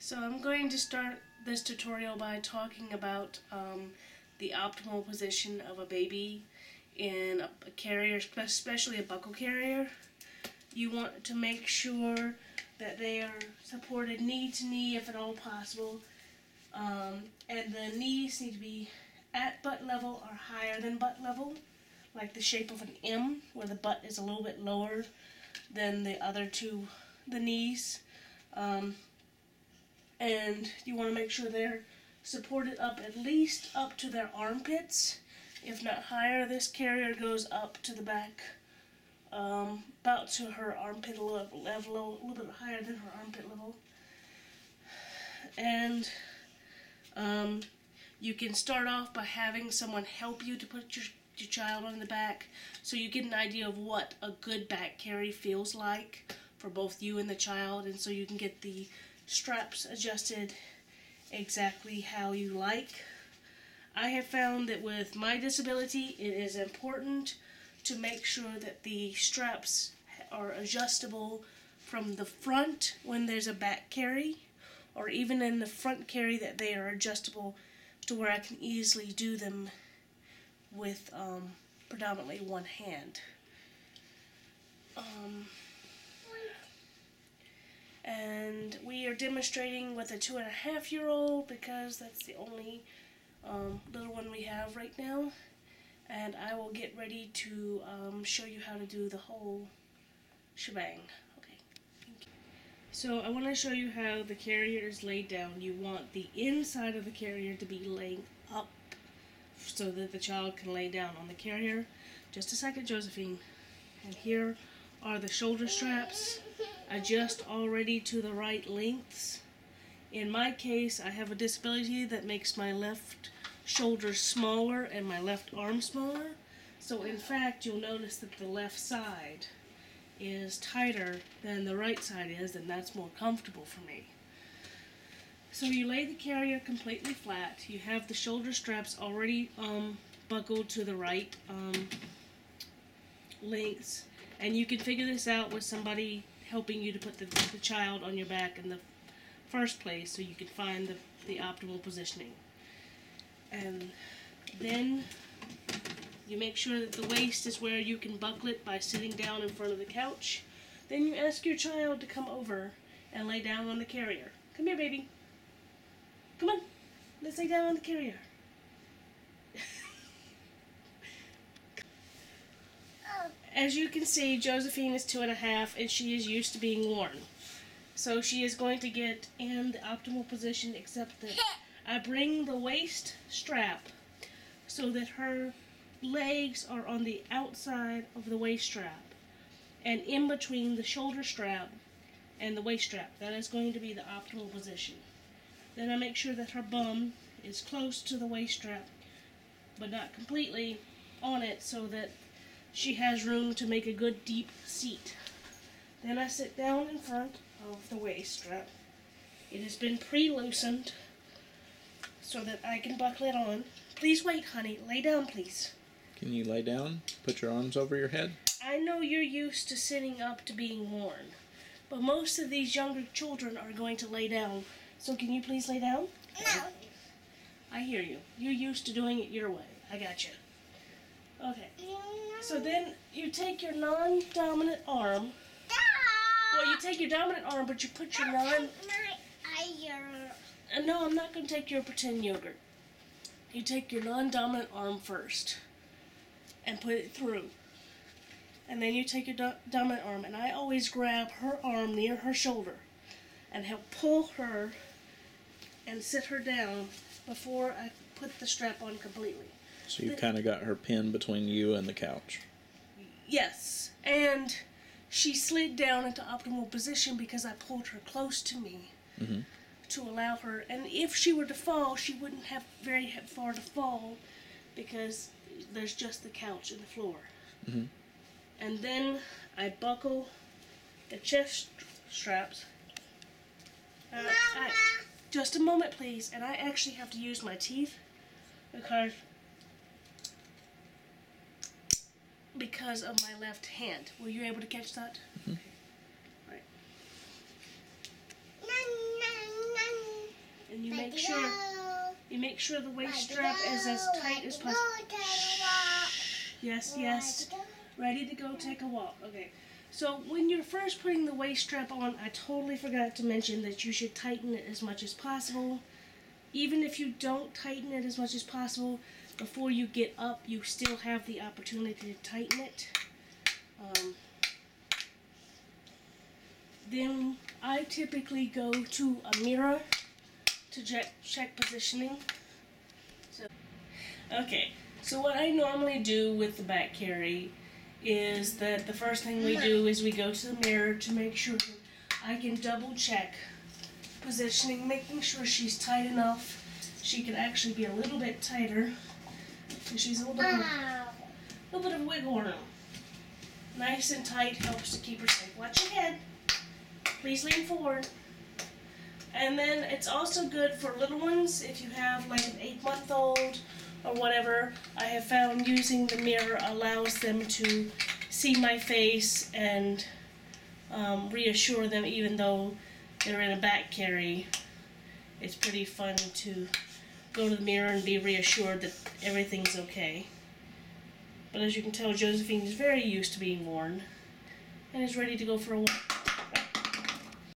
So I'm going to start this tutorial by talking about the optimal position of a baby in a carrier, especially a buckle carrier. You want to make sure that they are supported knee to knee if at all possible, and the knees need to be at butt level or higher than butt level, like the shape of an M, where the butt is a little bit lower than the knees. And you want to make sure they're supported up at least up to their armpits, if not higher. This carrier goes up to the back, about to her armpit level, a little bit higher than her armpit level. And you can start off by having someone help you to put your child on the back, so you get an idea of what a good back carry feels like for both you and the child, and so you can get the straps adjusted exactly how you like. I have found that with my disability, it is important to make sure that the straps are adjustable from the front when there's a back carry, or even in the front carry, that they are adjustable to where I can easily do them with predominantly one hand. And we are demonstrating with a 2.5-year-old because that's the only little one we have right now. And I will get ready to show you how to do the whole shebang. Okay, thank you. So I want to show you how the carrier is laid down. You want the inside of the carrier to be laying up so that the child can lay down on the carrier. Just a second, Josephine. And here are the shoulder straps. Adjust already to the right lengths. In my case, I have a disability that makes my left shoulder smaller and my left arm smaller. So in fact, you'll notice that the left side is tighter than the right side is, and that's more comfortable for me. So you lay the carrier completely flat. You have the shoulder straps already buckled to the right lengths, and you can figure this out with somebody helping you to put the child on your back in the first place, so you can find the optimal positioning. And then you make sure that the waist is where you can buckle it by sitting down in front of the couch. Then you ask your child to come over and lay down on the carrier. Come here, baby. Come on, let's lay down on the carrier. As you can see, Josephine is 2.5 and she is used to being worn. So she is going to get in the optimal position, except that I bring the waist strap so that her legs are on the outside of the waist strap and in between the shoulder strap and the waist strap. That is going to be the optimal position. Then I make sure that her bum is close to the waist strap, but not completely on it, so that she has room to make a good deep seat. Then I sit down in front of the waist strap. It has been pre-loosened so that I can buckle it on. Please wait, honey. Lay down, please. Can you lay down? Put your arms over your head? I know you're used to sitting up to being worn, but most of these younger children are going to lay down. So can you please lay down? No. I hear you. You're used to doing it your way. I got you. Okay. So then you take your non-dominant arm. Well, you take your dominant arm, but you put your No, I'm not going to take your pretend yogurt. You take your non-dominant arm first and put it through. And then you take your dominant arm, and I always grab her arm near her shoulder and help pull her and sit her down before I put the strap on completely. So you kind of got her pinned between you and the couch. Yes, and she slid down into optimal position because I pulled her close to me to allow her. And if she were to fall, she wouldn't have very far to fall because there's just the couch and the floor. And then I buckle the chest straps. Just a moment, please. And I actually have to use my teeth because of my left hand. Were you able to catch that? Okay. All right. make sure the waist strap is as tight as possible. Yes, yes. Ready to go take a walk. Okay. So when you're first putting the waist strap on, I totally forgot to mention that you should tighten it as much as possible. Even if you don't tighten it as much as possible, before you get up, you still have the opportunity to tighten it. Then I typically go to a mirror to check positioning. So what I normally do with the back carry is that the first thing we do is we go to the mirror to make sure that I can double check positioning, making sure she's tight enough. She can actually be a little bit tighter. So she's a little bit of wiggle room. Nice and tight helps to keep her safe. Watch your head. Please lean forward. And then it's also good for little ones if you have like an 8-month-old or whatever. I have found using the mirror allows them to see my face and reassure them even though they're in a back carry. It's pretty fun to go to the mirror and be reassured that everything's okay. But as you can tell, Josephine is very used to being worn and is ready to go for a walk.